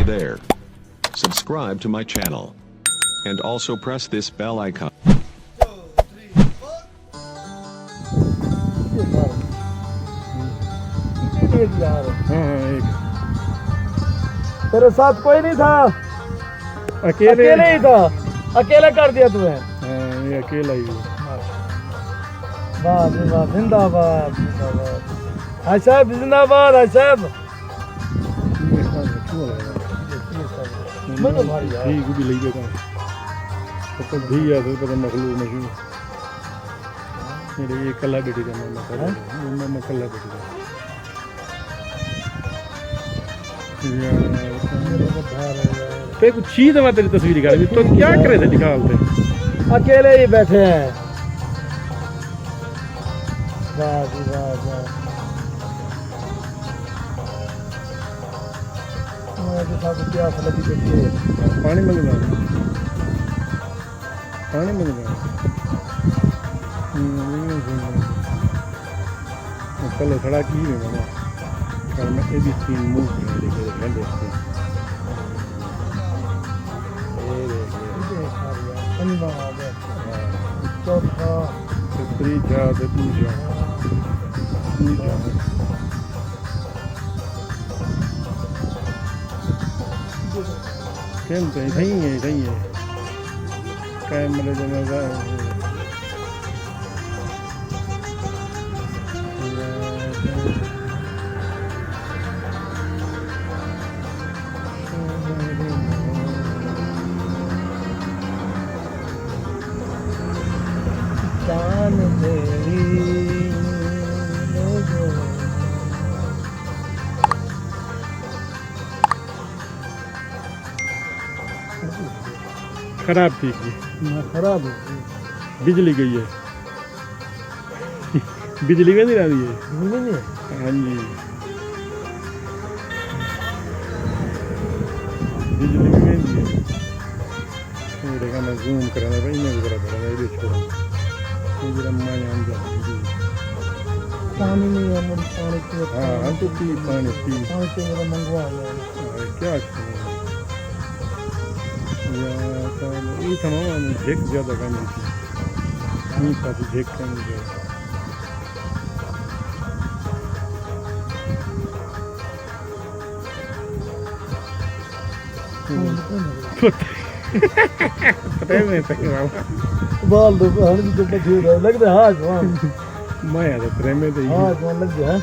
there. Subscribe to my channel. And also press this bell icon. तेरे साथ कोई नहीं था, अकेले ही था, अकेले कर दिया तूने। ये अकेला ही है। वाह वाह, जिंदाबाद जिंदाबाद, हाय साहब जिंदाबाद, हाय साहब। मैं तो भारी यार ठीक भी लई बेटा, तो भी यार पता मखलूक नहीं मेरे ये कला बेटी का मैं कला बेटी का पे कुछ चीज है तेरी तस्वीर निकाली तो क्या करे थे निकालते अकेले ही बैठे हैं। वाह जी वाह वाह, प्यास लगी देखिए, पानी मिल गया, पानी मिल गया। चलो थोड़ा की नहीं बना कारण मैं ये भी तीन मूव लेके देखते हैं। चौथा त्रीजा दूजा कहते हैं सही है कैमरे जमा खराब थी खराब है, बिजली गई है बिजली में नहीं आ रही है। हाँ जी बिजली में नहीं है। देखा मैं जूम करा था भाई, मैं भी करा मैं भी छोड़ा जरा मैं आम जा पानी नहीं है, मुझे पानी की। हाँ तो पी पानी से मेरा मंगवा क्या ये तमाम झेक ज़्यादा काम नहीं पास झेक काम पता है नहीं सही बाबा बाल दो हर भी तो ठीक है लग रहा है हां मैं यार प्रेमे तो हां कौन लग गया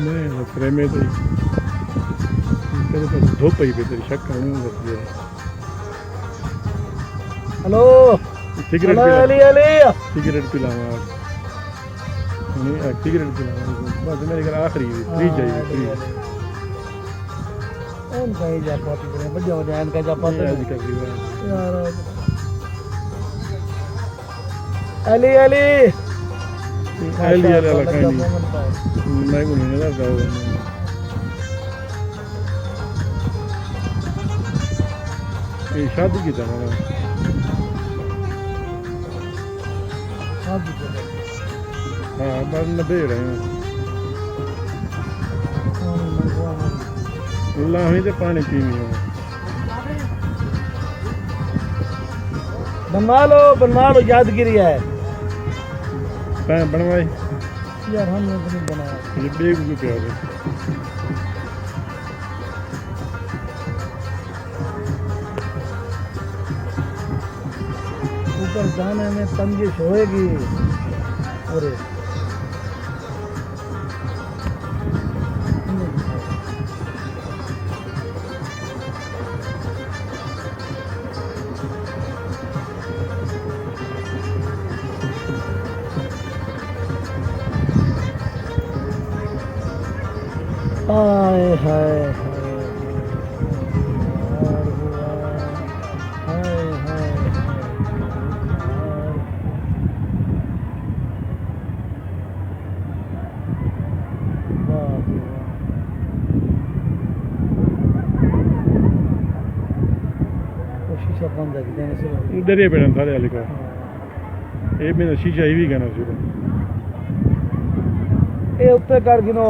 मैं यार प्रेमे तो तेरे पास धूप ही पे तेरी शक नहीं होती है। हेलो सिगरेट अली सिगरेट पिलावा नहीं सिगरेट पिलावा बस मेरे घर आखिरी फ्री चाहिए फ्री उनका ही जा पाती है बजा बजा इनका जा पाता है यार। अली वाला खाई मैं को नहीं लगा ये शादी की था ना हाँ बस मैं दे रहे हैं अल्लाह हमें तो पानी पीनी है। बनवा लो यादगिरी है बनवाई यार हमने तो नहीं बनाया ये बेग भी प्यार है। ऊपर जाने में तंगिश होएगी। अरे हाय हाय इधर ही बैठा सारे वाले का ये मेरा शीशा ही भी कहना शुरू ये उत्ते कर गिनो